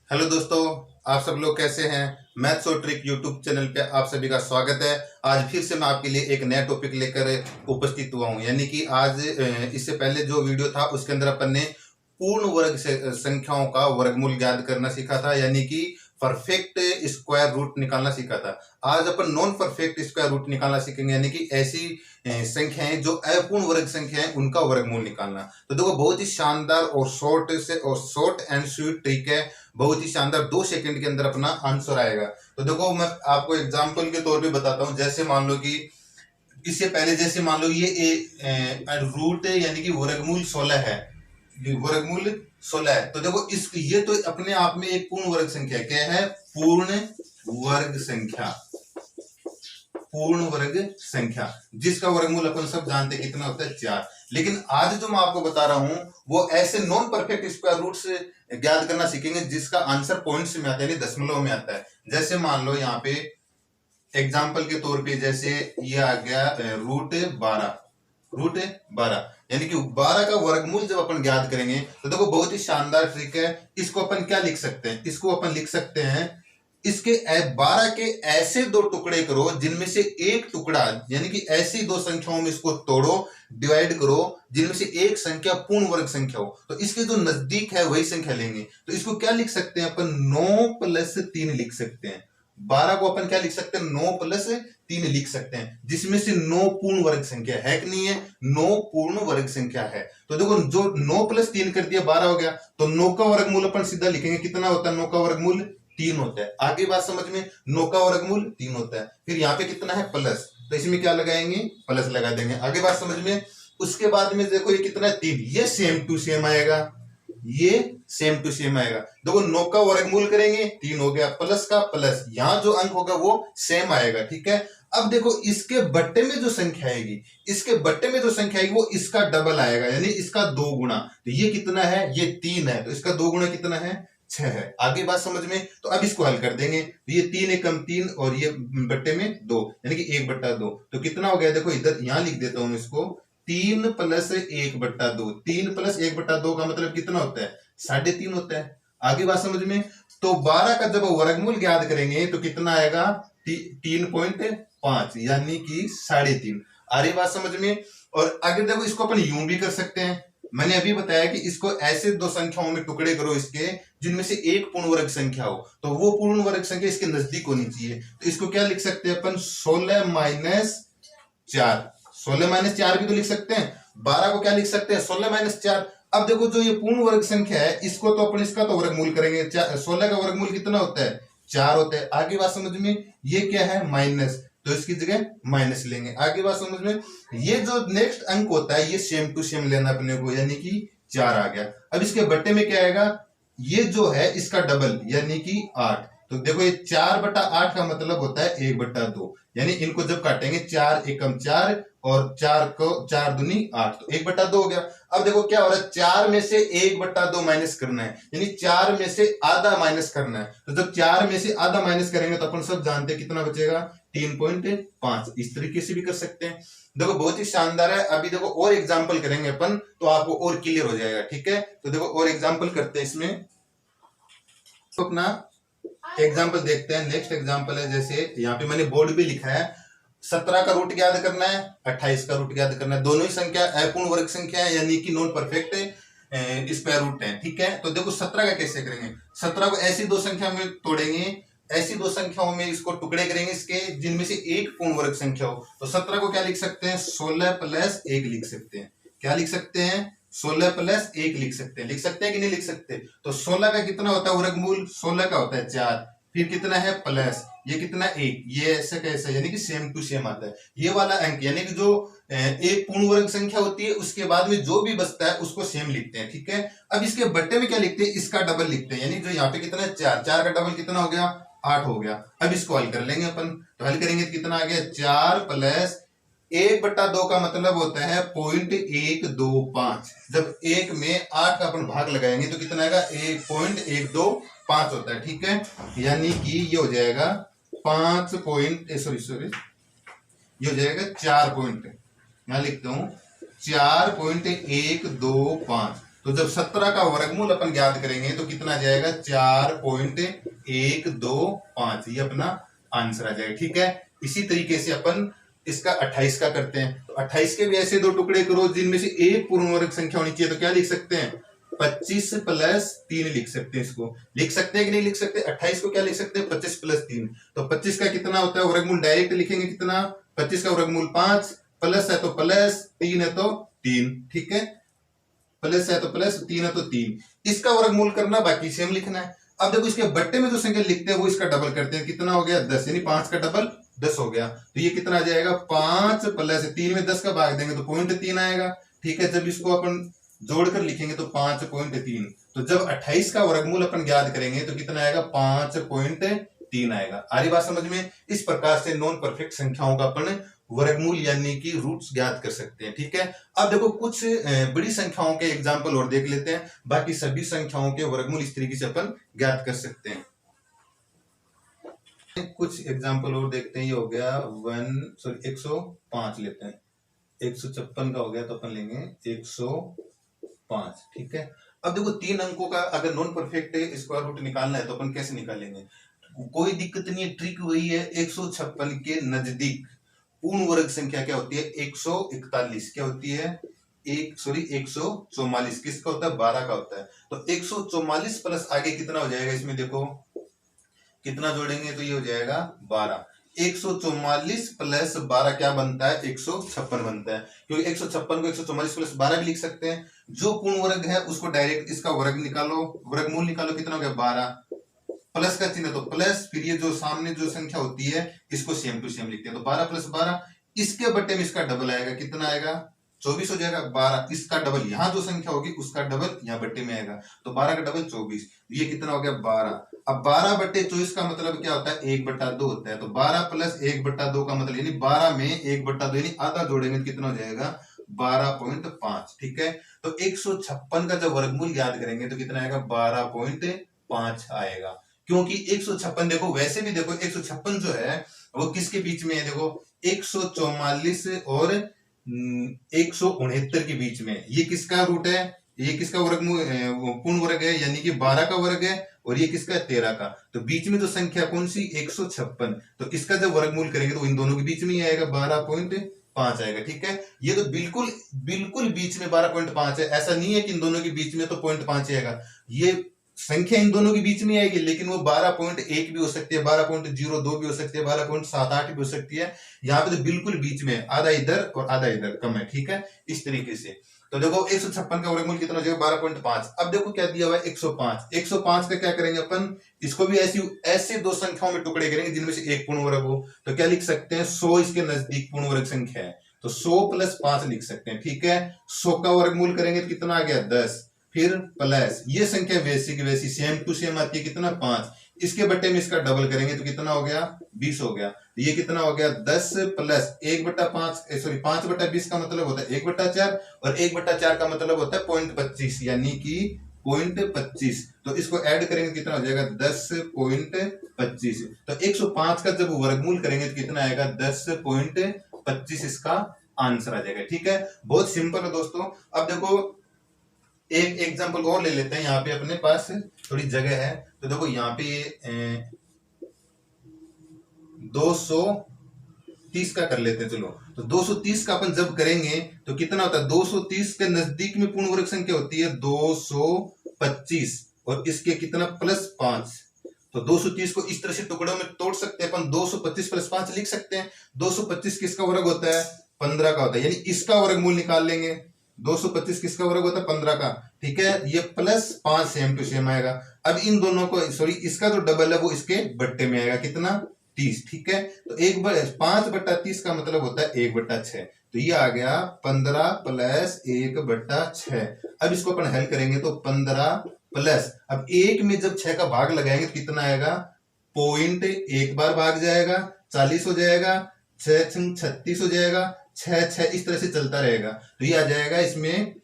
Hello दोस्तों, आप सब लोग कैसे हैं। मैथ्स और ट्रिक यूट्यूब चैनल पे आप सभी का स्वागत है। आज फिर से मैं आपके लिए एक नया टॉपिक लेकर उपस्थित हुआ हूं। यानी कि आज इससे पहले जो वीडियो था उसके अंदर अपन ने पूर्ण वर्ग संख्याओं का वर्गमूल ज्ञात करना सीखा था, यानी कि परफेक्ट स्क्वायर रूट निकालना सीखा था। आज अपन नॉन परफेक्ट स्क्वायर रूट निकालना सीखेंगे, यानी कि ऐसी संख्याएं जो अपूर्ण वर्ग संख्या है उनका वर्गमूल निकालना। तो देखो, बहुत ही शानदार और शॉर्ट एंड स्वीट ट्रिक है। बहुत ही शानदार, 2 सेकंड के अंदर अपना आंसर आएगा। तो देखो, मैं आपको एग्जांपल के तौर पे बताता हूं। जैसे मान लो कि इससे पहले जैसे मान लो ये रूट यानी कि वर्गमूल 16 है। वर्गमूल 16 है। तो देखो, इस ये तो अपने आप में एक पूर्ण वर्ग संख्या क्या है? पूर्ण वर्ग संख्या। पूर्ण वर्ग संख्या जिसका वर्गमूल अपन सब जानते हैं कितना होता है, 4। लेकिन आज जो मैं आपको बता रहा हूं वो ऐसे नॉन परफेक्ट स्क्वायर रूट से ज्ञात करना सीखेंगे जिसका आंसर पॉइंट्स में आता है, यानी दशमलव में आता है। जैसे मान लो यहाँ पे एग्जाम्पल के तौर पे, जैसे ये आ गया रूट 12 यानी कि 12 का वर्गमूल जब अपन ज्ञात करेंगे तो देखो, बहुत ही शानदार ट्रिक है। इसको अपन क्या लिख सकते हैं? इसको अपन लिख सकते हैं, इसके 12 के ऐसे 2 टुकड़े करो जिनमें से एक टुकड़ा, यानी कि ऐसी 2 संख्याओं में इसको तोड़ो, डिवाइड करो, जिनमें से एक संख्या पूर्ण वर्ग संख्या हो। तो इसके जो नजदीक है वही संख्या लेंगे। तो इसको क्या लिख सकते हैं अपन? 9+3 लिख सकते हैं। 12 को अपन क्या लिख सकते हैं? 9+3 लिख सकते हैं, जिसमें से 9 पूर्ण वर्ग संख्या है कि नहीं है? 9 पूर्ण वर्ग संख्या है। तो देखो, जो 9+3 कर दिया 12 हो गया। तो 9 का वर्गमूल अपन सीधा लिखेंगे, कितना होता है? 9 का वर्गमूल 3 होता है। आगे बात समझ में, 9 का वर्गमूल 3 होता है। फिर यहाँ पे कितना है? प्लस, तो इसमें क्या लगाएंगे? प्लस लगा देंगे। आगे बात समझ में। उसके बाद में देखो, ये कितना है? 3। ये सेम टू सेम आएगा, ये सेम टू सेम आएगा। देखो, 9 का वर्गमूल करेंगे 3 हो गया, प्लस का प्लस, यहां जो अंक होगा वो सेम आएगा। ठीक है। अब देखो, इसके बट्टे में जो संख्या आएगी, इसके बट्टे में जो संख्या आएगी वो इसका डबल आएगा, यानी इसका 2 गुना। तो ये कितना है? ये 3 है, तो इसका 2 गुना कितना है? 6 है। आगे बात समझ में। तो अब इसको हल कर देंगे, तो ये 3 एकम 3 और ये बट्टे में 2, यानी कि 1/2। तो कितना हो गया? देखो, इधर यहां लिख देता हूं इसको, 3 + 1/2। 3 + 1/2 का मतलब कितना होता है? 3.5 होता है। आगे बात समझ में। तो 12 का जब वर्गमूल ज्ञात करेंगे तो कितना आएगा? 3.5, यानी कि 3.5। आ रही बात समझ में। और अगर देखो, इसको अपन यूं भी कर सकते हैं। मैंने अभी बताया कि इसको ऐसे 2 संख्याओं में टुकड़े करो इसके, जिनमें से एक पूर्ण वर्ग संख्या हो। तो वो पूर्ण वर्ग संख्या इसके नजदीक होनी चाहिए। तो इसको क्या लिख सकते हैं अपन? 16 - 4। 16 - 4 भी तो लिख सकते हैं। 12 को क्या लिख सकते हैं? 16 - 4। अब देखो, जो ये पूर्ण वर्ग संख्या है इसको तो अपन इसका तो वर्गमूल करेंगे। 16 का वर्गमूल कितना होता है? 4 होता है। आगे बात समझ में। ये क्या है? माइनस, तो इसकी जगह माइनस लेंगे। आगे बात समझ में। ये जो नेक्स्ट अंक होता है ये सेम टू सेम लेना अपने को, यानी कि 4 आ गया। अब इसके बट्टे में क्या आएगा? ये जो है इसका डबल, यानी कि 8। तो देखो, ये 4/8 का मतलब होता है 1/2, यानी इनको जब काटेंगे 4 एकम 4 और 4 को 4 दूनी 8, तो 1/2 हो गया। अब देखो क्या हो रहा है? 4 में से 1/2 माइनस करना है, यानी 4 में से आधा माइनस करना है। तो जब 4 में से आधा माइनस करेंगे तो अपन सब जानते हैं कितना बचेगा? 3.5। इस तरीके से भी कर सकते हैं। देखो, बहुत ही शानदार है। अभी देखो, और एग्जाम्पल करेंगे अपन तो आपको और क्लियर हो जाएगा। ठीक है। तो देखो, और एग्जाम्पल करते हैं इसमें। तो अपना एग्जाम्पल देखते हैं। नेक्स्ट एग्जाम्पल है, जैसे यहाँ पे मैंने बोर्ड पे लिखा है, 17 का रूट ज्ञात करना है, 28 का रूट ज्ञात करना है। दोनों ही संख्या अपूर्ण वर्ग संख्या है, यानी कि नॉन परफेक्ट स्क्वायर रूट है। ठीक है। तो देखो, 17 का कैसे करेंगे? 17 को ऐसी 2 संख्या में तोड़ेंगे, ऐसी 2 संख्याओं में इसको टुकड़े करेंगे इसके, जिनमें से एक पूर्ण वर्ग संख्या हो। तो 17 को क्या लिख सकते हैं? 16 + 1 लिख सकते हैं। क्या लिख सकते हैं? 16 + 1 लिख सकते हैं। लिख सकते हैं कि नहीं लिख सकते? तो 16 का कितना होता है वर्गमूल? 16 का होता है 4। फिर कितना है? प्लस, ये कितना? 1। ये ऐसे कैसे, यानी कि सेम टू सेम आता है। ये वाला अंक, यानी कि जो एक पूर्ण वर्ग संख्या होती है उसके बाद में जो भी बचता है उसको सेम लिखते हैं। ठीक है। अब इसके बट्टे में क्या लिखते हैं? इसका डबल लिखते हैं, यानी जो यहाँ पे कितना है? 4। 4 का डबल कितना हो गया? 8 हो गया। अब इसको हल कर लेंगे अपन। तो हल करेंगे तो कितना आ गया? 4 + 1/2 का मतलब होता है 0.125। जब 1 में 8 का अपन भाग लगाएंगे तो कितना आएगा? 1.125 होता है। ठीक है। यानी कि ये हो जाएगा 5 पॉइंट, सॉरी, ये हो जाएगा 4 पॉइंट, मैं लिखता हूं 4.125। तो जब 17 का वर्गमूल अपन ज्ञात करेंगे तो कितना आ जाएगा 4.125, ये अपना आंसर आ जाएगा। ठीक है, इसी तरीके से अपन इसका 28 का करते हैं। तो 28 के भी ऐसे दो टुकड़े करो जिनमें से एक पूर्ण वर्ग संख्या होनी चाहिए। तो क्या लिख सकते हैं 25 प्लस 3 लिख सकते हैं। इसको लिख सकते हैं कि नहीं लिख सकते? 28 को क्या लिख सकते हैं 25 प्लस 3। तो 25 का कितना होता है वर्गमूल, डायरेक्ट लिखेंगे कितना, 25 का वर्गमूल 5, प्लस है तो प्लस, 3 है तो 3। ठीक है, प्लस है तो प्लस, 3 है तो 3। इसका वर्गमूल करना, बाकी सेम लिखना है। अब देखो इसके बट्टे में जो संख्या लिखते हैं वो इसका डबल करते हैं। कितना हो गया 10, यानी 5 का डबल 10 हो गया। तो ये कितना आ जाएगा 5 प्लस 3 में 10 का भाग देंगे तो 0.3 आएगा। ठीक है, जब इसको अपन जोड़कर लिखेंगे तो 5.3। तो जब 28 का वर्गमूल अपन ज्ञात करेंगे तो कितना आएगा 5.3 आएगा। आ रही बात समझ में? इस प्रकार से नॉन परफेक्ट संख्याओं का अपन वर्गमूल यानी कि रूट्स ज्ञात कर सकते हैं। ठीक है, अब देखो कुछ बड़ी संख्याओं के एग्जाम्पल और देख लेते हैं। बाकी सभी संख्याओं के वर्गमूल इस तरीके से अपन ज्ञात कर सकते हैं। कुछ एग्जाम्पल और देखते हैं। ये हो गया 105 लेते हैं, 156 का हो गया तो अपन लेंगे 105। ठीक है, अब देखो 3 अंकों का अगर नॉन परफेक्ट स्क्वायर रूट निकालना है तो अपन कैसे निकालेंगे? कोई दिक्कत नहीं है, ट्रिक वही है। 156 के नजदीक पूर्ण वर्ग संख्या क्या होती है 141। क्या होती है 144। किसका होता है 12 का होता है। तो 144 प्लस आगे कितना हो जाएगा, इसमें देखो कितना जोड़ेंगे तो ये हो जाएगा 12। 144 प्लस 12 क्या बनता है 156 बनता है। क्योंकि 156 को 144 प्लस 12 भी लिख सकते हैं। जो पूर्ण वर्ग है उसको डायरेक्ट इसका वर्ग निकालो, वर्गमूल निकालो, कितना हो गया 12। प्लस का चिन्ह तो प्लस, फिर ये जो सामने जो संख्या होती है इसको सेम टू सेम लिखते हैं। तो 12 प्लस 12, इसके बट्टे में इसका डबल आएगा, कितना आएगा 24 हो जाएगा। 12 इसका डबल, यहाँ जो संख्या होगी उसका डबल यहाँ बट्टे में आएगा। तो 12 का डबल 24, ये कितना हो गया 12। अब 12 बट्टे 24 का मतलब क्या होता है 1/2 होता है। तो 12 प्लस 1/2 का मतलब यानी 12 में 1/2 यानी आधा जोड़ेंगे तो कितना हो जाएगा 12.5। ठीक है, तो 156 का जब वर्गमूल याद करेंगे तो कितना आएगा 12.5 आएगा। क्योंकि 156 देखो, वैसे भी देखो 156 जो है वो किसके बीच में है, देखो 144 और 169 के बीच में। ये किसका रूट है, ये किसका वर्गमूल पूर्ण वर्ग है, यानी कि 12 का वर्ग है, और ये किसका है 13 का। तो बीच में जो संख्या कौन सी 156, तो इसका जब वर्गमूल करेंगे तो इन दोनों के बीच में ही आएगा 12.5 आएगा। ठीक है, ये तो बिल्कुल बिल्कुल बीच में 12.5 है। ऐसा नहीं है कि इन दोनों के बीच में तो 0.5 आएगा। ये संख्या इन दोनों के बीच में आएगी, लेकिन वो 12.1 भी हो सकती है, 12.02 भी हो सकती है, 12.78 भी हो सकती है। यहाँ पे तो बिल्कुल बीच में, आधा इधर और आधा इधर कम है। ठीक है, इस तरीके से। तो देखो 156 का वर्गमूल कितना हो जाएगा 12.5। अब देखो क्या दिया हुआ है 105। 105 का क्या करेंगे अपन, इसको भी ऐसे दो संख्याओं में टुकड़े करेंगे जिनमें से एक पूर्ण वर्ग हो। तो क्या लिख सकते हैं 100 इसके नजदीक पूर्ण वर्ग संख्या है, तो 100 प्लस 5 लिख सकते हैं। ठीक है, 100 का वर्गमूल करेंगे तो कितना आ गया 10, फिर प्लस ये संख्या वैसी की वैसी सेम टू सेम आती है, कितना 5। इसके बट्टे में इसका डबल करेंगे तो कितना हो गया 20 हो गया। तो ये कितना हो गया 10 प्लस 1/5, सॉरी 5/20 का मतलब होता है 1/4, और 1/4 का मतलब होता है 0.25, यानी कि 0.25। तो इसको ऐड करेंगे कितना हो जाएगा 10.25। तो 105 का जब वर्गमूल करेंगे तो कितना आएगा 10.25 इसका आंसर आ जाएगा। ठीक है, बहुत सिंपल है दोस्तों। अब देखो एक एग्जांपल और ले लेते हैं, यहाँ पे अपने पास थोड़ी जगह है। तो देखो यहाँ पे 230 का कर लेते हैं। चलो, तो 230 का अपन जब करेंगे तो कितना होता है 230 के नजदीक में पूर्ण वर्ग संख्या होती है 225, और इसके कितना प्लस 5। तो 230 को इस तरह से टुकड़ों में तोड़ सकते हैं अपन, 225 प्लस 5 लिख सकते हैं। 225 किसका वर्ग होता है 15 का होता है, यानी इसका वर्गमूल निकाल लेंगे। 225 किसका वर्ग होता है 15 का। ठीक है, ये प्लस 5 सेम टू सेम आएगा। अब इन दोनों को, सॉरी इसका जो डबल है वो इसके बट्टे में आएगा, कितना 30। ठीक है, तो 5/30 का मतलब होता है 1/6। तो ये आ गया 15 प्लस 1/6। अब इसको अपन हल करेंगे तो 15 प्लस, अब 1 में जब 6 का भाग लगाएंगे तो कितना आएगा 0.1 बार भाग जाएगा, 40 हो जाएगा, 6 36 हो जाएगा, 6 इस तरह से चलता रहेगा। तो ये आ जाएगा इसमें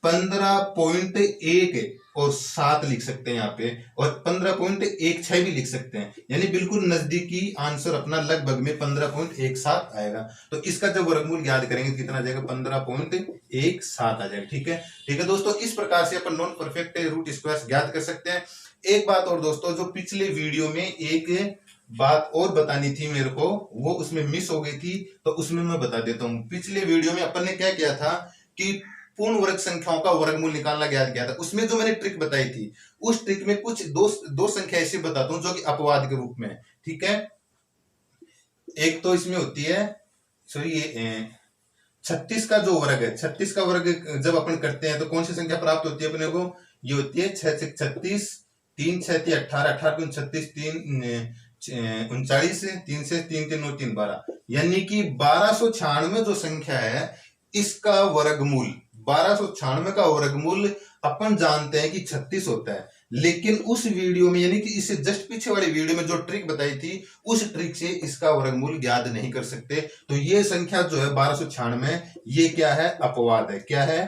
15.1 और 7 लिख सकते हैं यहाँ पे, और 15.16 भी लिख सकते हैं, यानी बिल्कुल नजदीकी आंसर अपना लगभग में 15.17 आएगा। तो इसका जब वर्गमूल याद करेंगे कितना आ जाएगा, 15.17 आ जाएगा। ठीक है, ठीक है दोस्तों, इस प्रकार से अपन नॉन परफेक्ट रूट स्क्वायर ज्ञात कर सकते हैं। एक बात और दोस्तों, जो पिछले वीडियो में एक बात और बतानी थी मेरे को, वो उसमें मिस हो गई थी, तो उसमें मैं बता देता हूँ। पिछले वीडियो में अपन ने क्या किया था कि पूर्ण वर्ग संख्याओं का वर्गमूल निकालना ज्ञात किया था। उसमें जो मैंने ट्रिक बताई थी, उस ट्रिक में कुछ दो संख्या ऐसी बताता हूं जो कि अपवाद के रूप में, ठीक है। एक तो इसमें होती है, सॉरी, ये 36 का जो वर्ग है, 36 का वर्ग जब अपन करते हैं तो कौन सी संख्या प्राप्त होती है अपने को, ये होती है 6 से 36, 3 6 3 18, 18 3 36, 3 39, 3 से 3 3 9 3 12, यानी कि 1296 जो संख्या है इसका वर्गमूल, 1296 का वर्गमूल अपन जानते हैं कि 36 होता है, लेकिन उस वीडियो में यानी कि इससे जस्ट पीछे वाली वीडियो में जो ट्रिक बताई थी, उस ट्रिक से इसका वर्गमूल ज्ञात नहीं कर सकते। तो ये संख्या जो है 1296, ये क्या है, अपवाद है। क्या है,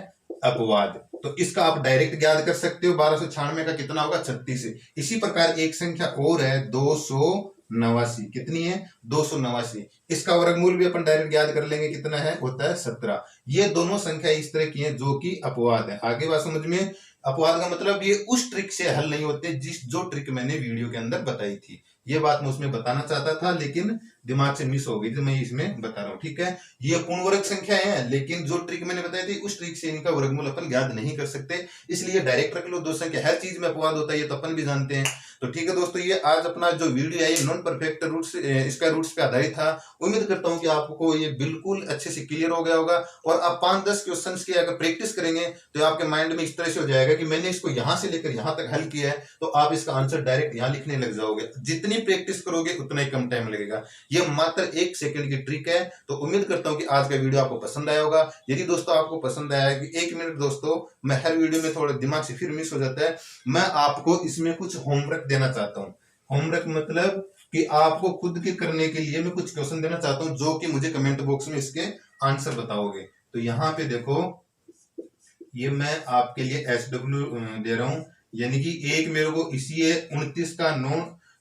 अपवाद। तो इसका आप डायरेक्ट ज्ञात कर सकते हो, 1296 का कितना होगा, 36। इसी प्रकार एक संख्या और है 289, कितनी है, 289, इसका वर्गमूल भी अपन डायरेक्ट ज्ञात कर लेंगे, कितना है, होता है 17। ये दोनों संख्या इस तरह की हैं जो कि अपवाद है। आगे बात समझ में, अपवाद का मतलब ये उस ट्रिक से हल नहीं होते जो ट्रिक मैंने वीडियो के अंदर बताई थी। ये बात मैं उसमें बताना चाहता था, लेकिन दिमाग से मिस हो गई, तो मैं इसमें बता रहा हूँ। ठीक है, ये पूर्ण वर्ग संख्या है, लेकिन जो ट्रिक मैंने बताई थी उस ट्रिक से इनका वर्गमूल अपन ज्ञात नहीं कर सकते, इसलिए डायरेक्ट रख लो। दो संख्या, हर चीज में अपवाद होता है, ये तो अपन भी जानते हैं। तो ठीक है दोस्तों, ये आज अपना जो वीडियो है ये नॉन परफेक्ट रूट्स, इसका रूट्स पे आधारित था। उम्मीद करता हूँ कि आपको ये बिल्कुल अच्छे से क्लियर हो गया होगा, और आप 5-10 क्वेश्चंस की अगर प्रैक्टिस करेंगे तो आपके माइंड में इस तरह से हो जाएगा कि मैंने इसको यहां से लेकर यहां तक हल किया है, तो आप इसका आंसर डायरेक्ट यहां लिखने लग जाओगे। जितनी प्रैक्टिस करोगे उतना ही कम टाइम लगेगा। यह मात्र 1 सेकंड की ट्रिक है। तो उम्मीद करता हूं कि आज का वीडियो आपको पसंद आया होगा। यदि दोस्तों आपको पसंद आया है कि 1 मिनट दोस्तों, मैं हर वीडियो में थोड़ा दिमाग से फिर मिस हो जाता है, मैं आपको इसमें कुछ होमवर्क देना चाहता हूं। होमवर्क मतलब कि आपको खुद के करने के लिए मैं कुछ क्वेश्चन देना चाहता हूं, जो कि मुझे कमेंट बॉक्स में इसके आंसर बताओगे। तो यहाँ पे देखो, ये मैं आपके लिए SW दे रहा हूं, यानी कि एक मेरे को इसी है 29 का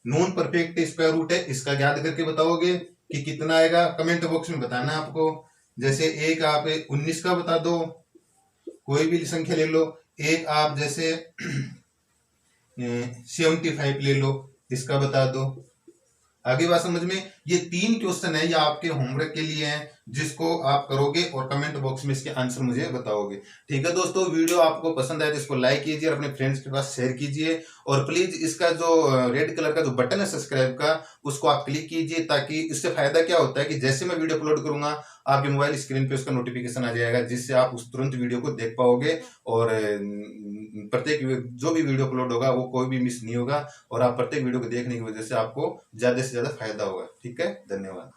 नॉन परफेक्ट स्क्वायर रूट है, इसका ज्ञात करके बताओगे कि कितना आएगा। कमेंट बॉक्स में बताना है आपको। जैसे एक आप 19 का बता दो, कोई भी संख्या ले लो। एक आप जैसे 75 ले लो, इसका बता दो। आगे बात समझ में, ये 3 क्वेश्चन है, ये आपके होमवर्क के लिए हैं, जिसको आप करोगे और कमेंट बॉक्स में इसके आंसर मुझे बताओगे। ठीक है दोस्तों, वीडियो आपको पसंद आए तो इसको लाइक कीजिए और अपने फ्रेंड्स के पास शेयर कीजिए, और प्लीज इसका जो रेड कलर का जो बटन है सब्सक्राइब का, उसको आप क्लिक कीजिए, ताकि इससे फायदा क्या होता है कि जैसे मैं वीडियो अपलोड करूंगा आपके मोबाइल स्क्रीन पे उसका नोटिफिकेशन आ जाएगा, जिससे आप उस तुरंत वीडियो को देख पाओगे, और प्रत्येक जो भी वीडियो अपलोड होगा वो कोई भी मिस नहीं होगा, और आप प्रत्येक वीडियो को देखने की वजह से आपको ज्यादा से ज्यादा फायदा होगा। ठीक है, धन्यवाद।